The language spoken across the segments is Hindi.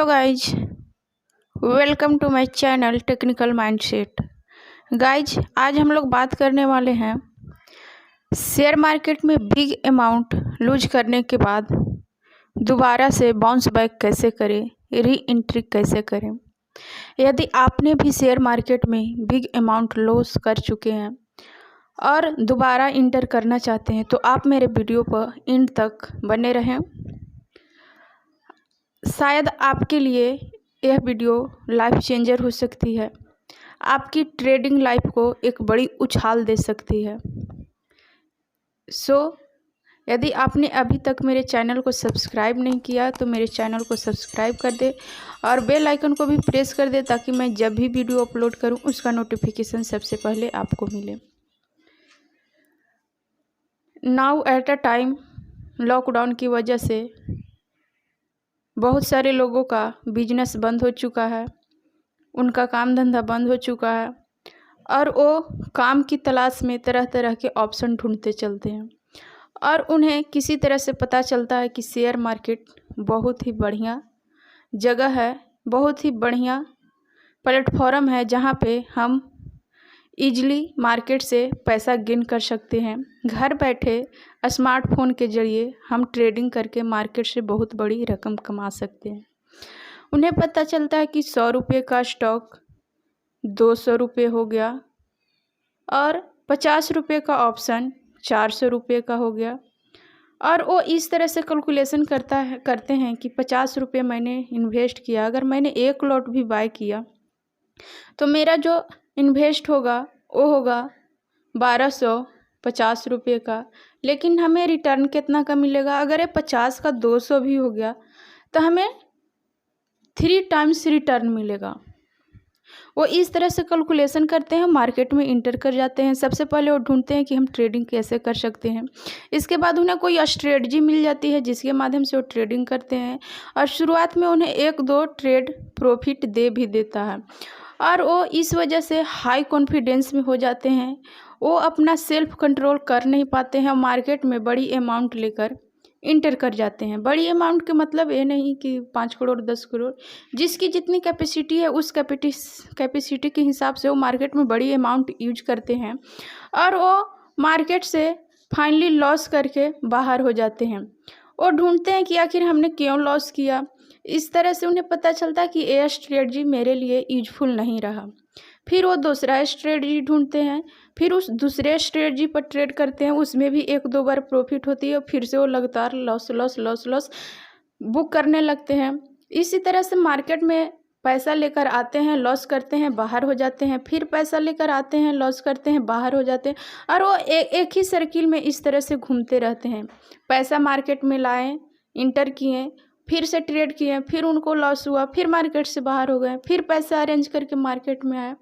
Hello guys, welcome to my channel technical mindset. Guys, आज हम लोग बात करने वाले हैं शेयर मार्केट में बिग अमाउंट लूज करने के बाद दोबारा से बाउंस बैक कैसे करें, री एंट्री कैसे करें। यदि आपने भी शेयर मार्केट में बिग अमाउंट लॉस कर चुके हैं और दोबारा इंटर करना चाहते हैं तो आप मेरे वीडियो पर एंड तक बने रहें। शायद आपके लिए यह वीडियो लाइफ चेंजर हो सकती है, आपकी ट्रेडिंग लाइफ को एक बड़ी उछाल दे सकती है। यदि आपने अभी तक मेरे चैनल को सब्सक्राइब नहीं किया तो मेरे चैनल को सब्सक्राइब कर दे और बेल आइकन को भी प्रेस कर दे ताकि मैं जब भी वीडियो अपलोड करूं उसका नोटिफिकेशन सबसे पहले आपको मिले। Now at a time lockdown की वजह से बहुत सारे लोगों का बिजनेस बंद हो चुका है, उनका काम धंधा बंद हो चुका है और वो काम की तलाश में तरह तरह के ऑप्शन ढूंढते चलते हैं और उन्हें किसी तरह से पता चलता है कि शेयर मार्केट बहुत ही बढ़िया जगह है, बहुत ही बढ़िया प्लेटफॉर्म है जहाँ पे हम ईजिली मार्केट से पैसा गेन कर सकते हैं। घर बैठे स्मार्टफोन के ज़रिए हम ट्रेडिंग करके मार्केट से बहुत बड़ी रकम कमा सकते हैं। उन्हें पता चलता है कि 100 रुपये का स्टॉक 200 रुपये हो गया और 50 रुपये का ऑप्शन 400 रुपये का हो गया और वो इस तरह से कैलकुलेशन करते हैं कि 50 रुपये मैंने इन्वेस्ट किया, अगर मैंने एक लॉट भी बाय किया तो मेरा जो इन्वेस्ट होगा वो होगा 1250 रुपये का, लेकिन हमें रिटर्न कितना का मिलेगा। अगर ये 50 का 200 भी हो गया तो हमें 3 टाइम्स रिटर्न मिलेगा। वो इस तरह से कैलकुलेशन करते हैं, मार्केट में इंटर कर जाते हैं। सबसे पहले वो ढूंढते हैं कि हम ट्रेडिंग कैसे कर सकते हैं। इसके बाद उन्हें कोई स्ट्रेटजी मिल जाती है जिसके माध्यम से वो ट्रेडिंग करते हैं और शुरुआत में उन्हें 1-2 ट्रेड प्रॉफिट दे भी देता है और वो इस वजह से हाई कॉन्फिडेंस में हो जाते हैं। वो अपना सेल्फ कंट्रोल कर नहीं पाते हैं, मार्केट में बड़ी अमाउंट लेकर इंटर कर जाते हैं। बड़ी अमाउंट के मतलब ये नहीं कि 5 करोड़ 10 करोड़, जिसकी जितनी कैपेसिटी है उस कैपेसिटी के हिसाब से वो मार्केट में बड़ी अमाउंट यूज करते हैं और वो मार्केट से फाइनली लॉस करके बाहर हो जाते हैं। वो ढूंढते हैं कि आखिर हमने क्यों लॉस किया। इस तरह से उन्हें पता चलता है कि ये स्ट्रेटजी मेरे लिए यूजफुल नहीं रहा। फिर वो दूसरा स्ट्रेटजी ढूंढते हैं, फिर उस दूसरे स्ट्रेटजी पर ट्रेड करते हैं, उसमें भी 1-2 बार प्रॉफिट होती है, फिर से वो लगातार लॉस बुक करने लगते हैं। इसी तरह से मार्केट में पैसा लेकर आते हैं, लॉस करते हैं, बाहर हो जाते हैं, फिर पैसा लेकर आते हैं, लॉस करते हैं, बाहर हो जाते हैं और वो एक ही सर्किल में इस तरह से घूमते रहते हैं। पैसा मार्केट में लाए, इंटर किए, फिर से ट्रेड किए, फिर उनको लॉस हुआ, फिर मार्केट से बाहर हो गए, फिर पैसा अरेंज करके मार्केट में आए।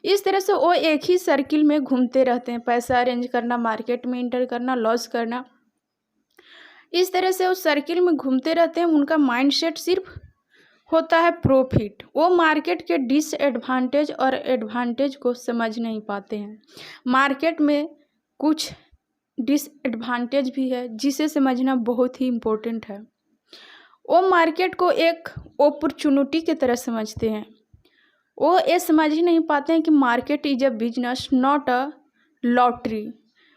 इस तरह से वो एक ही सर्किल में घूमते रहते हैं, पैसा अरेंज करना, मार्केट में इंटर करना, लॉस करना। इस तरह से वो सर्किल में घूमते रहते हैं। उनका माइंडसेट सिर्फ होता है प्रॉफिट। वो मार्केट के डिसएडवांटेज और एडवांटेज को समझ नहीं पाते हैं। मार्केट में कुछ डिसएडवांटेज भी है जिसे समझना बहुत ही इम्पोर्टेंट है। वो मार्केट को एक अपॉर्चुनिटी की तरह समझते हैं। वो ये समझ ही नहीं पाते हैं कि market is a business, not a lottery.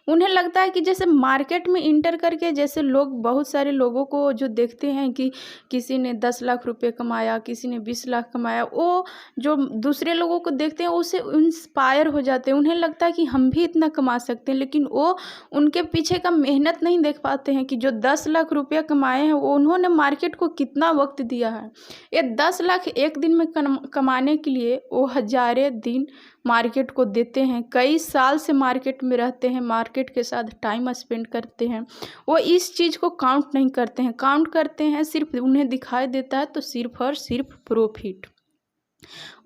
उन्हें लगता है कि जैसे मार्केट में इंटर करके जैसे लोग, बहुत सारे लोगों को जो देखते हैं कि किसी ने 10 लाख रुपए कमाया, किसी ने 20 लाख कमाया, वो जो दूसरे लोगों को देखते हैं उससे इंस्पायर हो जाते हैं। उन्हें लगता है कि हम भी इतना कमा सकते हैं, लेकिन वो उनके पीछे का मेहनत नहीं देख पाते हैं कि जो 10 लाख रुपया कमाए हैं वो उन्होंने मार्केट को कितना वक्त दिया है। ये 10 लाख एक दिन में कमाने के लिए वो हजारों दिन मार्केट को देते हैं, कई साल से मार्केट में रहते हैं, मार्केट के साथ टाइम स्पेंड करते हैं। वो इस चीज़ को काउंट नहीं करते हैं, काउंट करते हैं सिर्फ उन्हें दिखाई देता है तो सिर्फ और सिर्फ प्रॉफिट।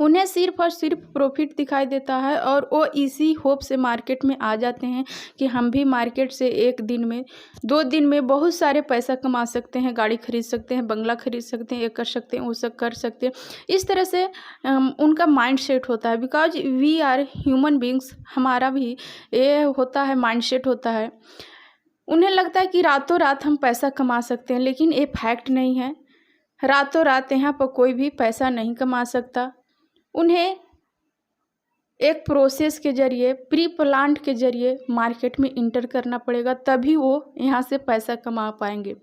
उन्हें सिर्फ और सिर्फ प्रॉफिट दिखाई देता है और वो इसी होप से मार्केट में आ जाते हैं कि हम भी मार्केट से 1 दिन में 2 दिन में बहुत सारे पैसा कमा सकते हैं, गाड़ी खरीद सकते हैं, बंगला खरीद सकते हैं, ये कर सकते हैं, वो सब कर सकते हैं। इस तरह से उनका माइंड सेट होता है। Because we are human beings, हमारा भी ये होता है, माइंड सेट होता है। उन्हें लगता है कि रातों रात हम पैसा कमा सकते हैं, लेकिन ये फैक्ट नहीं है। रातों रात यहाँ पर कोई भी पैसा नहीं कमा सकता। उन्हें एक प्रोसेस के ज़रिए, प्री प्लान्ड के ज़रिए मार्केट में इंटर करना पड़ेगा, तभी वो यहाँ से पैसा कमा पाएंगे।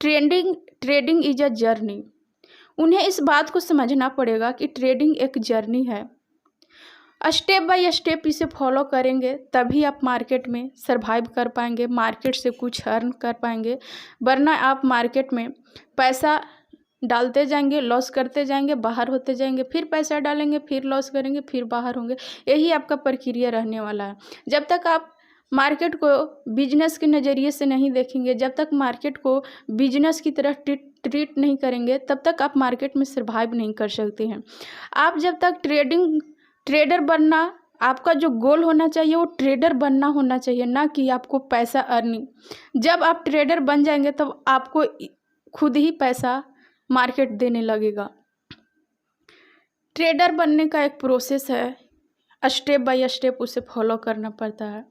Trading is a journey. उन्हें इस बात को समझना पड़ेगा कि ट्रेडिंग एक जर्नी है। स्टेप बाय स्टेप इसे फॉलो करेंगे तभी आप मार्केट में सरवाइव कर पाएंगे, मार्केट से कुछ अर्न कर पाएंगे। वरना आप मार्केट में पैसा डालते जाएंगे, लॉस करते जाएंगे, बाहर होते जाएंगे, फिर पैसा डालेंगे, फिर लॉस करेंगे, फिर बाहर होंगे। यही आपका प्रक्रिया रहने वाला है। जब तक आप मार्केट को बिजनेस के नज़रिए से नहीं देखेंगे, जब तक मार्केट को बिजनेस की तरह ट्रीट नहीं करेंगे, तब तक आप मार्केट में सर्वाइव नहीं कर सकते हैं। आप जब तक ट्रेडर बनना, आपका जो गोल होना चाहिए वो ट्रेडर बनना होना चाहिए, ना कि आपको पैसा अर्निंग। जब आप ट्रेडर बन जाएंगे तब आपको खुद ही पैसा मार्केट देने लगेगा। ट्रेडर बनने का एक प्रोसेस है, स्टेप बाय स्टेप उसे फॉलो करना पड़ता है।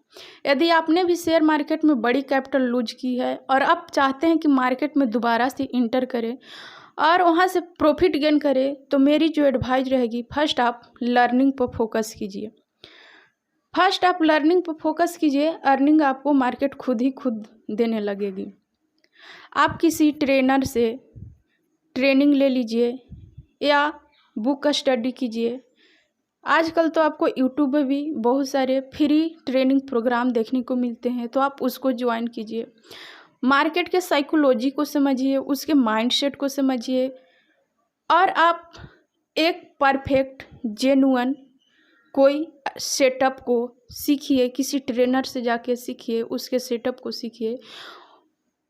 यदि आपने भी शेयर मार्केट में बड़ी कैपिटल लूज की है और आप चाहते हैं कि मार्केट में दोबारा से इंटर करें और वहाँ से प्रॉफिट गेन करें, तो मेरी जो एडवाइस रहेगी, फर्स्ट आप लर्निंग पर फोकस कीजिए। अर्निंग आपको मार्केट खुद देने लगेगी। आप किसी ट्रेनर से ट्रेनिंग ले लीजिए या बुक स्टडी कीजिए। आजकल तो आपको यूट्यूब पे भी बहुत सारे फ्री ट्रेनिंग प्रोग्राम देखने को मिलते हैं, तो आप उसको ज्वाइन कीजिए। मार्केट के साइकोलॉजी को समझिए, उसके माइंडसेट को समझिए और आप एक परफेक्ट जेन्युइन कोई सेटअप को सीखिए। किसी ट्रेनर से जाके सीखिए, उसके सेटअप को सीखिए,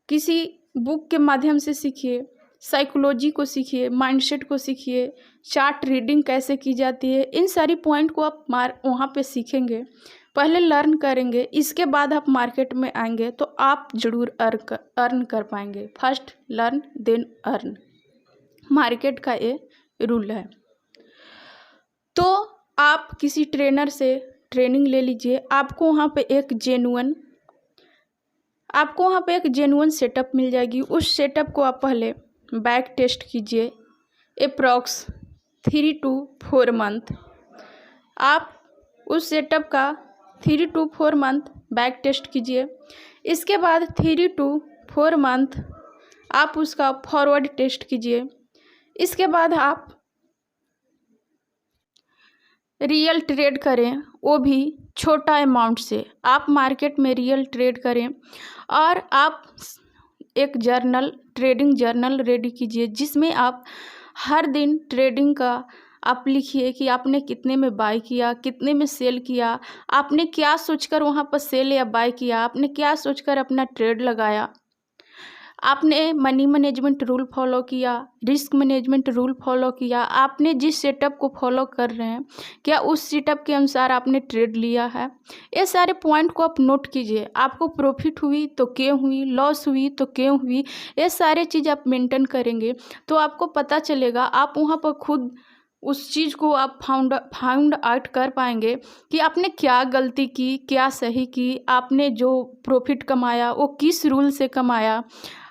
किसी बुक के माध्यम से सीखिए, साइकोलॉजी को सीखिए, माइंडसेट को सीखिए, चार्ट रीडिंग कैसे की जाती है। इन सारी पॉइंट को आप वहाँ पे सीखेंगे, पहले लर्न करेंगे, इसके बाद आप मार्केट में आएंगे तो आप ज़रूर अर्न कर पाएंगे। First learn then earn, market का ये रूल है। तो आप किसी ट्रेनर से ट्रेनिंग ले लीजिए। आपको वहाँ पे एक जेन्युइन सेटअप मिल जाएगी। उस सेटअप को आप पहले बैक टेस्ट कीजिए, अप्रॉक्स 3 to 4 मंथ। आप उस सेटअप का 3 to 4 मंथ बैक टेस्ट कीजिए। इसके बाद 3 to 4 मंथ आप उसका फॉरवर्ड टेस्ट कीजिए। इसके बाद आप रियल ट्रेड करें, वो भी छोटा अमाउंट से। आप मार्केट में रियल ट्रेड करें और आप एक ट्रेडिंग जर्नल रेडी कीजिए, जिसमें आप हर दिन ट्रेडिंग का आप लिखिए कि आपने कितने में बाय किया, कितने में सेल किया, आपने क्या सोचकर वहाँ पर सेल या बाय किया, आपने क्या सोचकर अपना ट्रेड लगाया, आपने मनी मैनेजमेंट रूल फॉलो किया, रिस्क मैनेजमेंट रूल फॉलो किया, आपने जिस सेटअप को फॉलो कर रहे हैं क्या उस सेटअप के अनुसार आपने ट्रेड लिया है। ये सारे पॉइंट को आप नोट कीजिए। आपको प्रॉफिट हुई तो क्यों हुई, लॉस हुई तो क्यों हुई, ये सारे चीज़ आप मेंटेन करेंगे तो आपको पता चलेगा। आप वहाँ पर खुद उस चीज़ को आप फाउंड आउट कर पाएंगे कि आपने क्या गलती की, क्या सही की, आपने जो प्रॉफिट कमाया वो किस रूल से कमाया।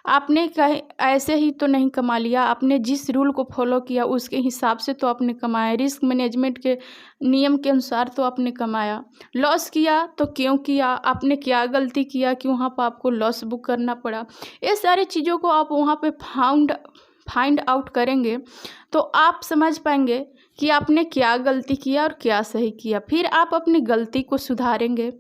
आपने कहीं ऐसे ही तो नहीं कमा लिया, आपने जिस रूल को फॉलो किया उसके हिसाब से तो आपने कमाया, रिस्क मैनेजमेंट के नियम के अनुसार तो आपने कमाया। लॉस किया तो क्यों किया, आपने क्या गलती किया कि वहाँ पर आपको लॉस बुक करना पड़ा। ये सारी चीज़ों को आप वहाँ पे फाइंड आउट करेंगे तो आप समझ पाएंगे कि आपने क्या गलती किया और क्या सही किया। फिर आप अपनी गलती को सुधारेंगे।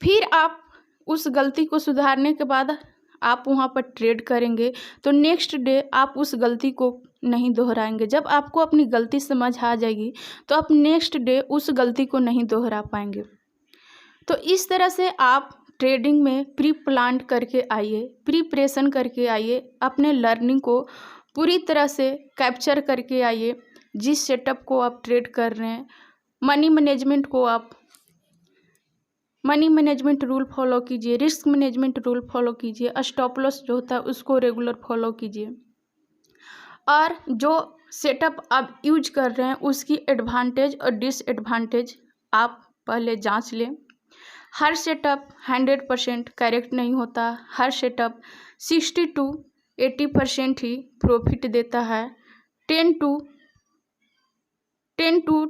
फिर आप उस गलती को सुधारने के बाद आप वहाँ पर ट्रेड करेंगे तो नेक्स्ट डे आप उस गलती को नहीं दोहराएंगे। जब आपको अपनी गलती समझ आ जाएगी तो आप नेक्स्ट डे उस गलती को नहीं दोहरा पाएंगे। तो इस तरह से आप ट्रेडिंग में प्री प्लान करके आइए, प्रिपरेशन करके आइए, अपने लर्निंग को पूरी तरह से कैप्चर करके आइए। जिस सेटअप को आप ट्रेड कर रहे हैं, मनी मैनेजमेंट रूल फॉलो कीजिए, रिस्क मैनेजमेंट रूल फॉलो कीजिए, स्टॉप लॉस जो होता है उसको रेगुलर फॉलो कीजिए और जो सेटअप आप यूज कर रहे हैं उसकी एडवांटेज और डिसएडवांटेज आप पहले जांच लें। हर सेटअप 100% करेक्ट नहीं होता, हर सेटअप 60 to 80% ही प्रॉफिट देता है। 10 to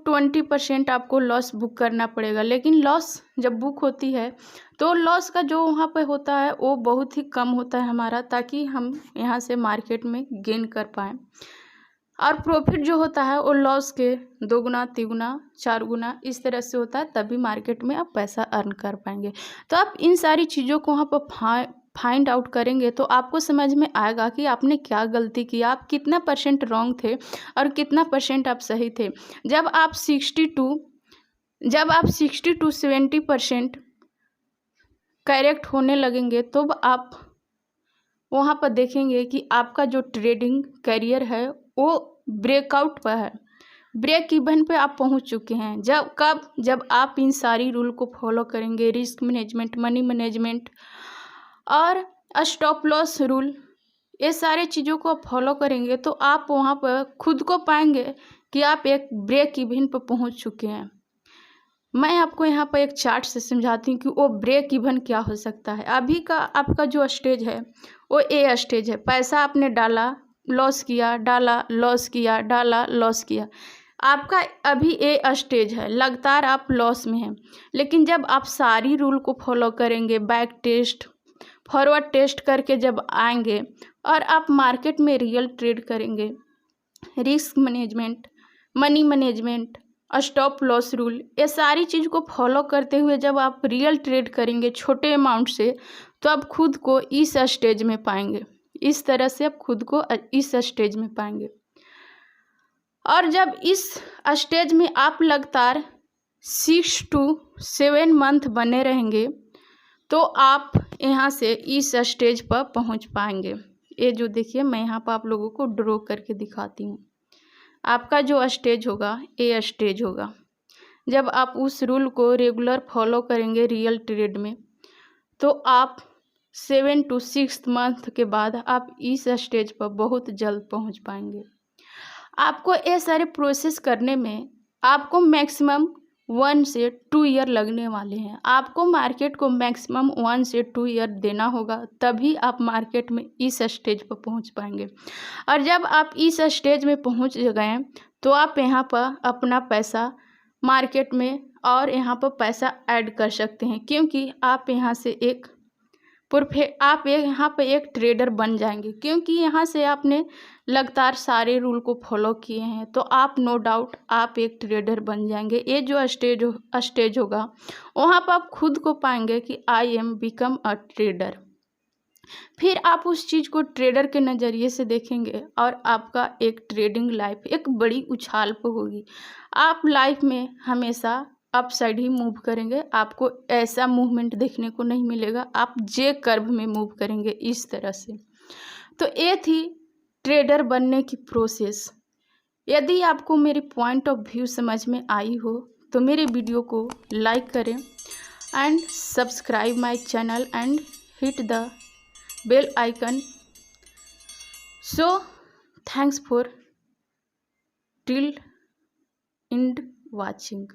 20% आपको लॉस बुक करना पड़ेगा। लेकिन लॉस जब बुक होती है तो लॉस का जो वहाँ पे होता है वो बहुत ही कम होता है हमारा, ताकि हम यहाँ से मार्केट में गेन कर पाएँ। और प्रॉफिट जो होता है वो लॉस के 2 गुना 3 गुना 4 गुना इस तरह से होता है, तभी मार्केट में आप पैसा अर्न कर पाएंगे। तो आप इन सारी चीज़ों को वहाँ पर फाइंड आउट करेंगे तो आपको समझ में आएगा कि आपने क्या गलती की, आप कितना % रॉन्ग थे और कितना % आप सही थे। जब आप 60 to 70% करेक्ट होने लगेंगे तो आप वहाँ पर देखेंगे कि आपका जो ट्रेडिंग करियर है वो ब्रेकआउट पर है, ब्रेक इवन पे आप पहुँच चुके हैं। जब आप इन सारी रूल को फॉलो करेंगे, रिस्क मैनेजमेंट, मनी मैनेजमेंट और स्टॉप लॉस रूल, ये सारे चीज़ों को आप फॉलो करेंगे तो आप वहाँ पर खुद को पाएंगे कि आप एक ब्रेक इवन पर पहुँच चुके हैं। मैं आपको यहाँ पर एक चार्ट से समझाती हूँ कि वो ब्रेक इवन क्या हो सकता है। अभी का आपका जो स्टेज है वो ए स्टेज है। पैसा आपने डाला, लॉस किया, डाला, लॉस किया, डाला, लॉस किया। आपका अभी ए स्टेज है, लगातार आप लॉस में हैं। लेकिन जब आप सारी रूल को फॉलो करेंगे, बैक टेस्ट, फॉरवर्ड टेस्ट करके जब आएंगे और आप मार्केट में रियल ट्रेड करेंगे, risk management, money management, stop loss rule, ये सारी चीज़ को फॉलो करते हुए जब आप रियल ट्रेड करेंगे छोटे अमाउंट से, तो आप खुद को इस स्टेज में पाएंगे। इस तरह से आप खुद को इस स्टेज में पाएंगे। और जब इस स्टेज में आप लगातार 6 to 7 मंथ बने रहेंगे तो आप यहाँ से इस स्टेज पर पहुँच पाएंगे। ये जो देखिए मैं यहाँ पर आप लोगों को ड्रॉ करके दिखाती हूँ। आपका जो स्टेज होगा ए स्टेज होगा। जब आप उस रूल को रेगुलर फॉलो करेंगे रियल ट्रेड में तो आप 7 to 6 मंथ के बाद आप इस स्टेज पर बहुत जल्द पहुंच पाएंगे। आपको ये सारे प्रोसेस करने में आपको मैक्सिमम 1 से 2 ईयर लगने वाले हैं। आपको मार्केट को मैक्सिमम 1 से 2 ईयर देना होगा, तभी आप मार्केट में इस स्टेज पर पहुंच पाएंगे। और जब आप इस स्टेज में पहुंच गए तो आप यहाँ पर अपना पैसा मार्केट में और यहाँ पर पैसा ऐड कर सकते हैं, क्योंकि आप यहाँ से आप यहाँ पे एक ट्रेडर बन जाएंगे। क्योंकि यहाँ से आपने लगातार सारे रूल को फॉलो किए हैं तो आप नो डाउट आप एक ट्रेडर बन जाएंगे। ये जो स्टेज होगा वहाँ पर आप खुद को पाएंगे कि I am become a trader. फिर आप उस चीज़ को ट्रेडर के नज़रिए से देखेंगे और आपका एक ट्रेडिंग लाइफ एक बड़ी उछाल पर होगी। आप लाइफ में हमेशा अप साइड ही मूव करेंगे, आपको ऐसा मूवमेंट देखने को नहीं मिलेगा। आप जे कर्व में मूव करेंगे इस तरह से। तो ये थी ट्रेडर बनने की प्रोसेस। यदि आपको मेरी पॉइंट ऑफ व्यू समझ में आई हो तो मेरे वीडियो को लाइक करें and subscribe my channel and hit the bell icon. So thanks for till and watching।